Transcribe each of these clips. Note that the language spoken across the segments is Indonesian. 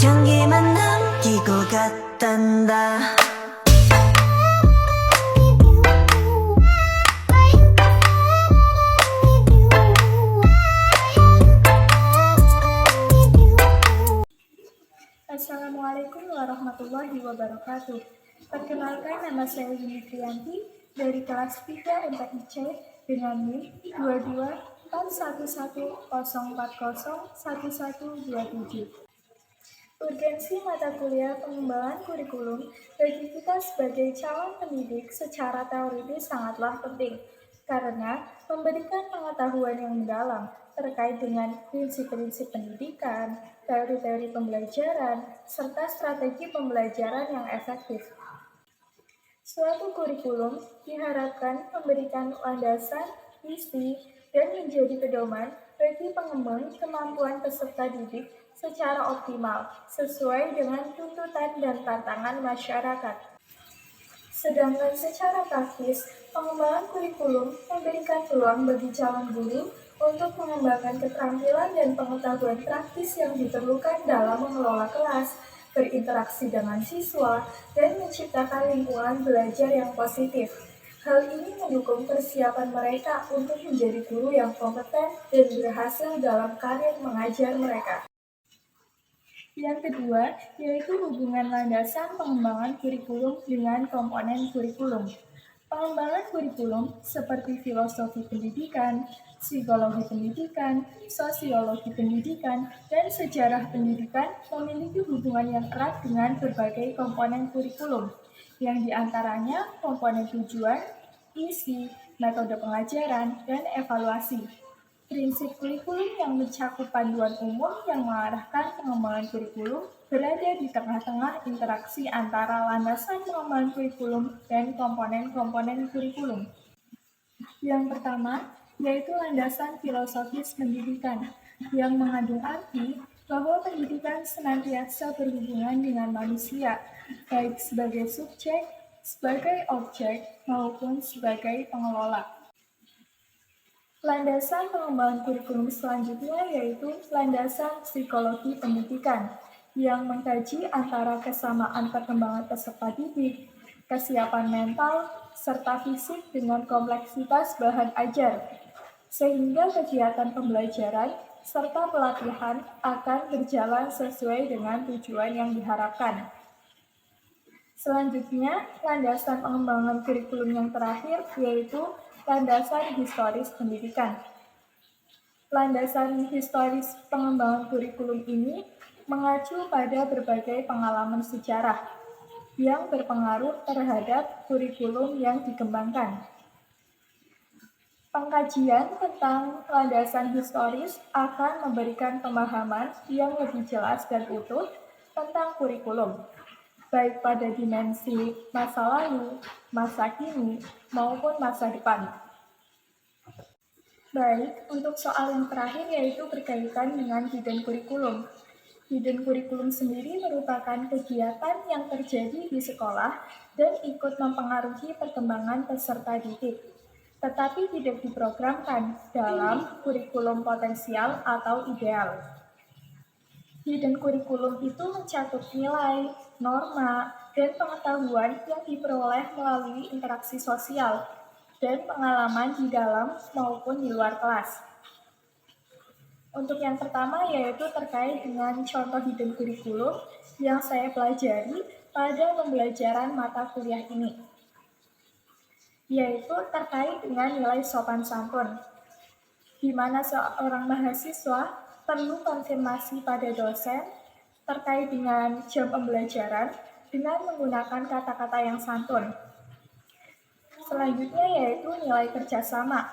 향기만 남기고 갔단다. Assalamualaikum warahmatullahi wabarakatuh. Perkenalkan, nama saya Yuni Triyanti dari kelas 3 MPIC dengan NIM 224110401127. Urgensi mata kuliah pengembangan kurikulum bagi kita sebagai calon pendidik secara teoritis sangatlah penting, karena memberikan pengetahuan yang mendalam terkait dengan prinsip-prinsip pendidikan, teori-teori pembelajaran, serta strategi pembelajaran yang efektif. Suatu kurikulum diharapkan memberikan landasan, visi, dan menjadi pedoman bagi pengembang kemampuan peserta didik secara optimal, sesuai dengan tuntutan dan tantangan masyarakat. Sedangkan secara praktis, pengembangan kurikulum memberikan peluang bagi calon guru untuk mengembangkan keterampilan dan pengetahuan praktis yang diperlukan dalam mengelola kelas, berinteraksi dengan siswa, dan menciptakan lingkungan belajar yang positif. Hal ini mendukung persiapan mereka untuk menjadi guru yang kompeten dan berhasil dalam karir mengajar mereka. Yang kedua, yaitu hubungan landasan pengembangan kurikulum dengan komponen kurikulum. Pengembangan kurikulum seperti filosofi pendidikan, psikologi pendidikan, sosiologi pendidikan, dan sejarah pendidikan memiliki hubungan yang erat dengan berbagai komponen kurikulum, yang diantaranya komponen tujuan, isi, metode pengajaran, dan evaluasi. Prinsip kurikulum yang mencakup panduan umum yang mengarahkan pengembangan kurikulum berada di tengah-tengah interaksi antara landasan pengembangan kurikulum dan komponen-komponen kurikulum. Yang pertama, yaitu landasan filosofis pendidikan, yang mengandung arti bahwa pendidikan senantiasa berhubungan dengan manusia, baik sebagai subjek, sebagai objek, maupun sebagai pengelola. Landasan pengembangan kurikulum selanjutnya yaitu landasan psikologi pendidikan, yang mengkaji antara kesamaan perkembangan peserta didik, kesiapan mental, serta fisik dengan kompleksitas bahan ajar, sehingga kegiatan pembelajaran serta pelatihan akan berjalan sesuai dengan tujuan yang diharapkan. Selanjutnya, landasan pengembangan kurikulum yang terakhir yaitu landasan historis pendidikan. Landasan historis pengembangan kurikulum ini mengacu pada berbagai pengalaman sejarah yang berpengaruh terhadap kurikulum yang dikembangkan. Pengkajian tentang landasan historis akan memberikan pemahaman yang lebih jelas dan utuh tentang kurikulum, baik pada dimensi masa lalu, masa kini, maupun masa depan. Baik, untuk soal yang terakhir yaitu berkaitan dengan hidden kurikulum. Hidden kurikulum sendiri merupakan kegiatan yang terjadi di sekolah dan ikut mempengaruhi perkembangan peserta didik, tetapi tidak diprogramkan dalam kurikulum potensial atau ideal. Hidden kurikulum itu mencakup nilai, norma, dan pengetahuan yang diperoleh melalui interaksi sosial dan pengalaman di dalam maupun di luar kelas. Untuk yang pertama yaitu terkait dengan contoh hidden kurikulum yang saya pelajari pada pembelajaran mata kuliah ini, yaitu terkait dengan nilai sopan santun, di mana seorang mahasiswa perlu konfirmasi pada dosen terkait dengan jam pembelajaran dengan menggunakan kata-kata yang santun. Selanjutnya yaitu nilai kerjasama,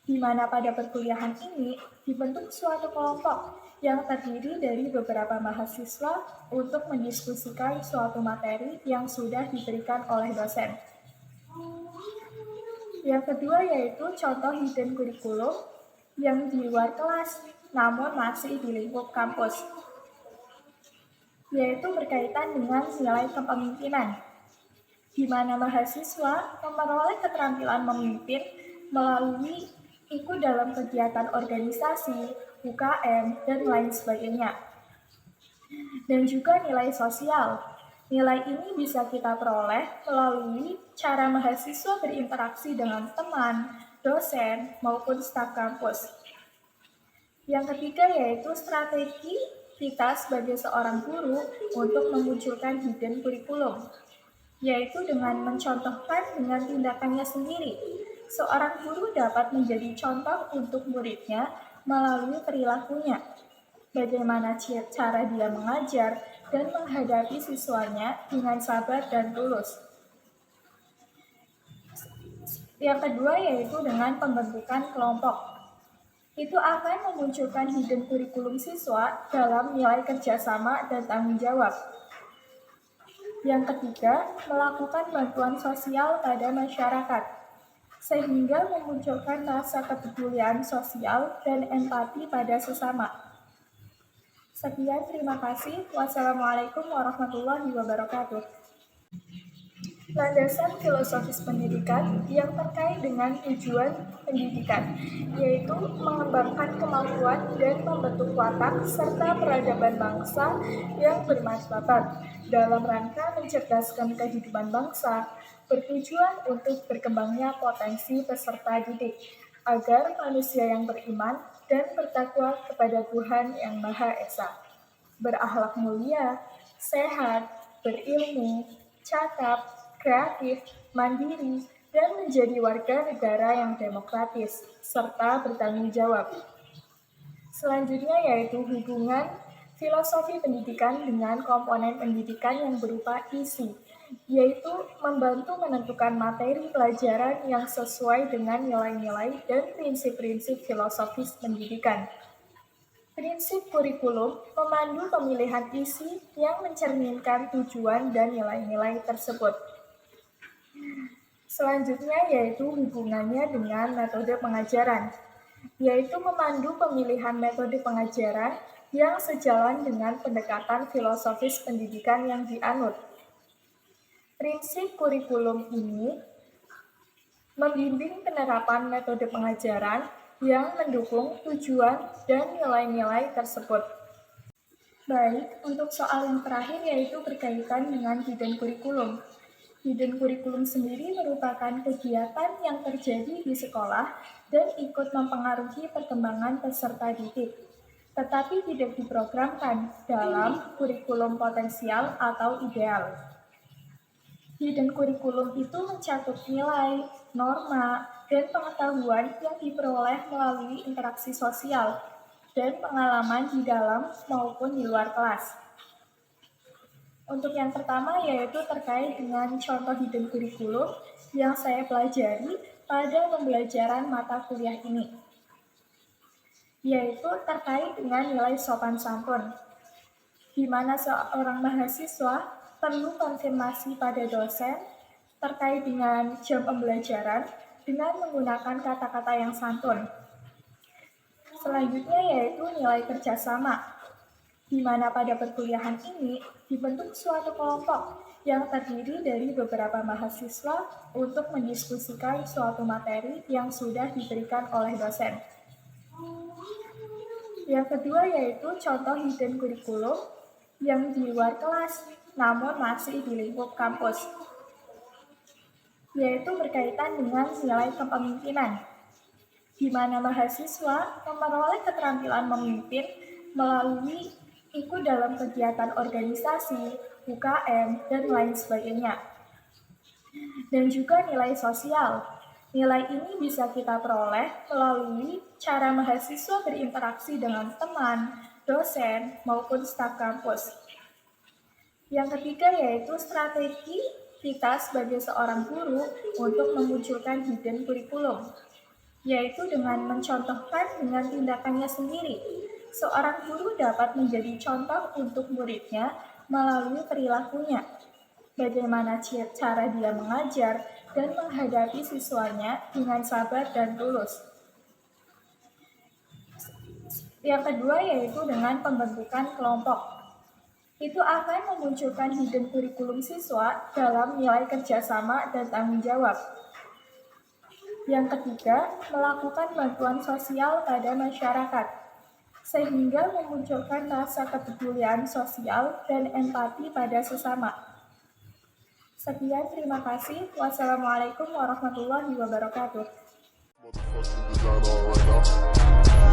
di mana pada perkuliahan ini dibentuk suatu kelompok yang terdiri dari beberapa mahasiswa untuk mendiskusikan suatu materi yang sudah diberikan oleh dosen. Yang kedua yaitu contoh hidden kurikulum yang di luar kelas, namun masih di lingkup kampus, yaitu berkaitan dengan nilai kepemimpinan, di mana mahasiswa memperoleh keterampilan memimpin melalui ikut dalam kegiatan organisasi, UKM, dan lain sebagainya. dan juga nilai sosial. Nilai ini bisa kita peroleh melalui cara mahasiswa berinteraksi dengan teman, dosen, maupun staf kampus. Yang ketiga yaitu strategi kita sebagai seorang guru untuk memunculkan hidden kurikulum, yaitu dengan mencontohkan dengan tindakannya sendiri. Seorang guru dapat menjadi contoh untuk muridnya melalui perilakunya. Bagaimana cara dia mengajar dan menghadapi siswanya dengan sabar dan tulus. Yang kedua yaitu dengan pembentukan kelompok. Itu akan memunculkan hidden kurikulum siswa dalam nilai kerjasama dan tanggung jawab. Yang ketiga, melakukan bantuan sosial pada masyarakat, sehingga memunculkan rasa kepedulian sosial dan empati pada sesama. Sekian, terima kasih. Wassalamualaikum warahmatullahi wabarakatuh. Landasan filosofis pendidikan yang terkait dengan tujuan pendidikan, yaitu mengembangkan kemampuan dan membentuk watak serta peradaban bangsa yang bermartabat dalam rangka mencerdaskan kehidupan bangsa, bertujuan untuk berkembangnya potensi peserta didik, agar manusia yang beriman dan bertakwa kepada Tuhan Yang Maha Esa, berakhlak mulia, sehat, berilmu, cakap, kreatif, mandiri, dan menjadi warga negara yang demokratis, serta bertanggung jawab. Selanjutnya yaitu hubungan filosofi pendidikan dengan komponen pendidikan yang berupa isi, yaitu membantu menentukan materi pelajaran yang sesuai dengan nilai-nilai dan prinsip-prinsip filosofis pendidikan. Prinsip kurikulum memandu pemilihan isi yang mencerminkan tujuan dan nilai-nilai tersebut. Selanjutnya yaitu hubungannya dengan metode pengajaran, yaitu memandu pemilihan metode pengajaran yang sejalan dengan pendekatan filosofis pendidikan yang dianut. Prinsip kurikulum ini membimbing penerapan metode pengajaran yang mendukung tujuan dan nilai-nilai tersebut. Baik, untuk soal yang terakhir yaitu berkaitan dengan hidden kurikulum. Hidden kurikulum sendiri merupakan kegiatan yang terjadi di sekolah dan ikut mempengaruhi perkembangan peserta didik, tetapi tidak diprogramkan dalam kurikulum potensial atau ideal. Hidden kurikulum itu mencakup nilai, norma, dan pengetahuan yang diperoleh melalui interaksi sosial dan pengalaman di dalam maupun di luar kelas. Untuk yang pertama yaitu terkait dengan contoh hidden kurikulum yang saya pelajari pada pembelajaran mata kuliah ini, yaitu terkait dengan nilai sopan santun, di mana seorang mahasiswa perlu konfirmasi pada dosen terkait dengan jam pembelajaran dengan menggunakan kata-kata yang santun. Selanjutnya yaitu nilai kerjasama, di mana pada perkuliahan ini dibentuk suatu kelompok yang terdiri dari beberapa mahasiswa untuk mendiskusikan suatu materi yang sudah diberikan oleh dosen. Yang kedua yaitu contoh hidden kurikulum yang di luar kelas, namun masih di lingkup kampus, yaitu berkaitan dengan nilai kepemimpinan, di mana mahasiswa memperoleh keterampilan memimpin melalui ikut dalam kegiatan organisasi, UKM, dan lain sebagainya. Dan juga nilai sosial. Nilai ini bisa kita peroleh melalui cara mahasiswa berinteraksi dengan teman, dosen, maupun staf kampus. Yang ketiga yaitu strategi kita sebagai seorang guru untuk memunculkan hidden kurikulum, yaitu dengan mencontohkan dengan tindakannya sendiri. Seorang guru dapat menjadi contoh untuk muridnya melalui perilakunya. Bagaimana cara dia mengajar dan menghadapi siswanya dengan sabar dan tulus. Yang kedua yaitu dengan pembentukan kelompok. Itu akan memunculkan hidden kurikulum siswa dalam nilai kerjasama dan tanggung jawab. Yang ketiga, melakukan bantuan sosial pada masyarakat, sehingga memunculkan rasa kepedulian sosial dan empati pada sesama. Sekian, terima kasih. Wassalamualaikum warahmatullahi wabarakatuh. Motherfucking design all right now.